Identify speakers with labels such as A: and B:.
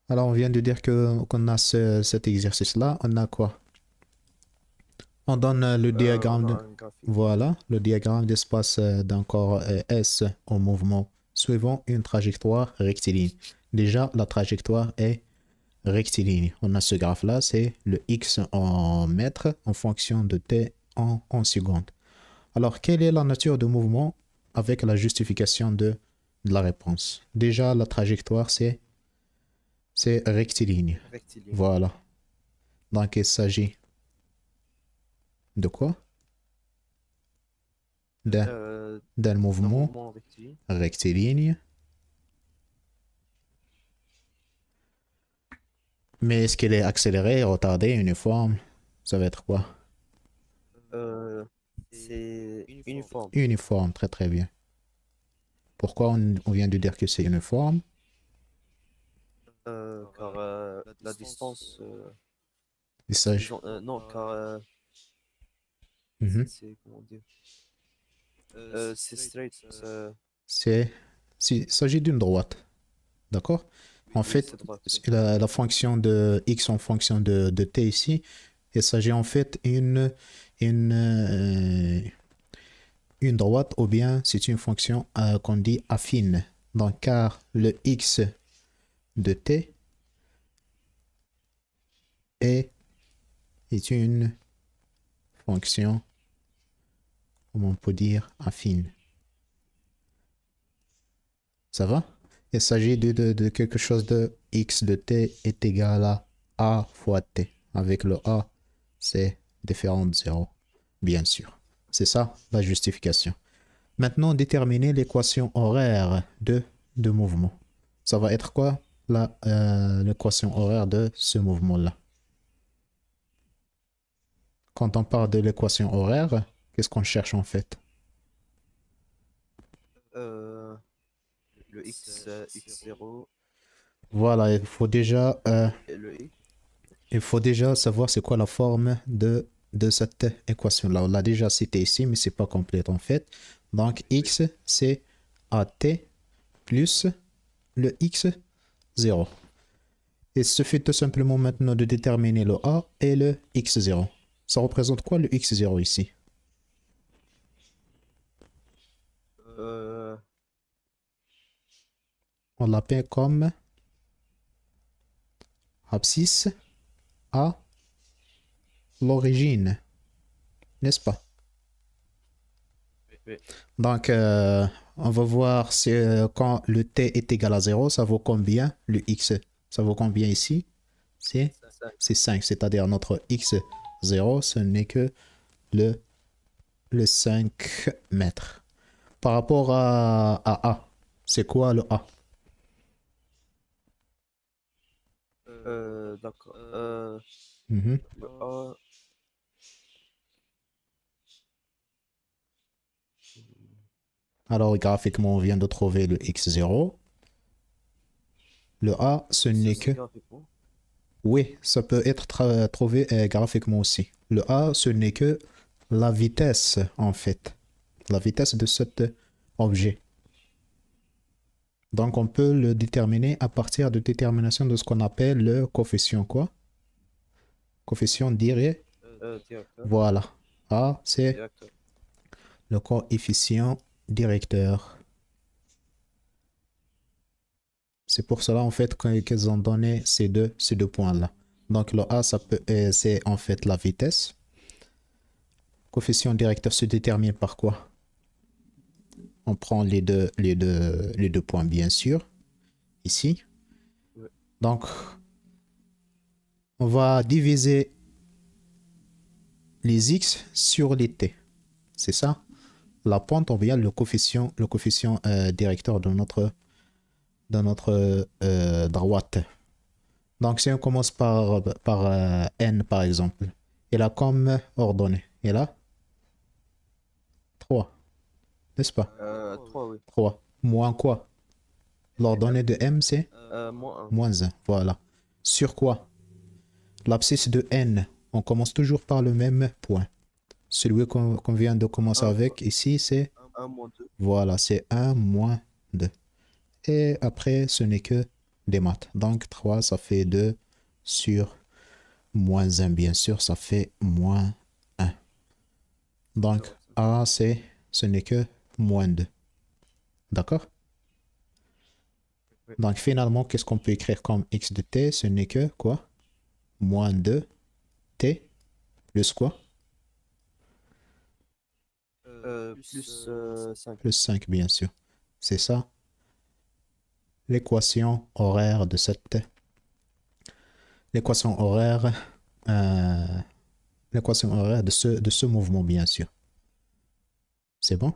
A: Alors, on vient de dire que qu'on a cet exercice-là. On a quoi? On donne le
B: On
A: diagramme
B: a
A: de...
B: un graphique.
A: Voilà, le diagramme d'espace d'un corps S en mouvement suivant une trajectoire rectiligne. Déjà, la trajectoire est rectiligne. On a ce graphe-là, c'est le X en mètres en fonction de T en secondes. Alors, quelle est la nature de mouvement avec la justification de la réponse? Déjà, la trajectoire, c'est rectiligne.
B: Rectiligne.
A: Voilà. Donc, il s'agit de quoi? D'un
B: Euh,
A: d'un
B: d'un
A: mouvement
B: mouvement rectiligne.
A: rectiligne. Mais est-ce qu'il est accéléré, retardé, uniforme? Ça va être quoi?
B: Euh, c'est uniforme.
A: Uniforme, très très bien. Pourquoi on vient de dire que c'est uniforme?
B: Car la distance,
A: Il s'agit.
B: disons, non, car
A: Mhm.
B: c'est, comment dire, c'est straight.
A: C'est, il s'agit d'une droite. D'accord?
B: Oui,
A: En
B: oui,
A: fait,
B: c'est droite, oui.
A: la fonction de x en fonction de t ici, il s'agit en fait une, une droite ou bien c'est une fonction qu'on dit affine. Donc, car le x de t est, est une fonction, comment on peut dire, affine. Ça va? Il s'agit de quelque chose de x de t est égal à a fois t. Avec le a, c'est différent de 0, bien sûr. C'est ça la justification. Maintenant, déterminer l'équation horaire de mouvement. Ça va être quoi l'équation horaire de ce mouvement-là? Quand on parle de l'équation horaire, qu'est-ce qu'on cherche en fait?
B: Euh, le x, x0
A: Voilà,
B: et le x.
A: il faut déjà savoir c'est quoi la forme de cette équation-là. On l'a déjà cité ici, mais c'est pas complet en fait. Donc,
B: Oui.
A: x, c'est at plus le x0. Il suffit tout simplement maintenant de déterminer le a et le x0. Ça représente quoi le x0 ici?
B: Euh,
A: On l'appelle comme abscisse à l'origine, n'est-ce pas?
B: oui,
A: Donc, on va voir si, quand le t est égal à 0, ça vaut combien le x? Ça vaut combien ici? C'est
B: ça,
A: c'est 5, c'est-à-dire notre x0, ce n'est que le, le 5 mètres. Par rapport à A, c'est quoi le A?
B: d'accord.
A: Mhm.
B: Le A,
A: Alors, graphiquement, on vient de trouver le x0. Le A, ce
B: c'est
A: n'est
B: aussi
A: que...
B: graphiquement.
A: Oui, ça peut être trouvé graphiquement aussi. Le A, ce n'est que la vitesse, en fait. La vitesse de cet objet. Donc, on peut le déterminer à partir de détermination de ce qu'on appelle le coefficient quoi? Coefficient direct.
B: Directeur.
A: Voilà. A, c'est
B: Directeur.
A: le coefficient directeur. C'est pour cela, en fait, qu'ils ont donné ces deux points-là. Donc, le A, c'est en fait la vitesse. Coefficient directeur se détermine par quoi? On prend les deux points, bien sûr, ici.
B: Oui.
A: Donc, on va diviser les x sur les t. C'est ça? La pente, on vient le coefficient directeur de notre droite. Donc, si on commence par n, par exemple, il a comme ordonnée. Il a 3, n'est-ce pas?
B: 3, oui.
A: 3. Moins quoi? L'ordonnée de m, c'est
B: Moins un.
A: moins 1. Voilà. Sur quoi? L'abscisse de n. On commence toujours par le même point. Celui qu'on vient de commencer
B: Un,
A: avec ici, c'est...
B: un moins 2.
A: Voilà, c'est un moins 2. Et après, ce n'est que des maths. Donc 3, ça fait 2 sur moins 1, bien sûr, ça fait moins 1. Donc A, ce n'est que moins 2. D'accord?
B: Oui.
A: Donc finalement, qu'est-ce qu'on peut écrire comme x de t? Ce n'est que quoi? Moins 2 t plus quoi?
B: Plus 5.
A: Plus 5, bien sûr. C'est ça l'équation horaire de cette... L'équation horaire... l'équation horaire de ce mouvement, bien sûr. C'est bon?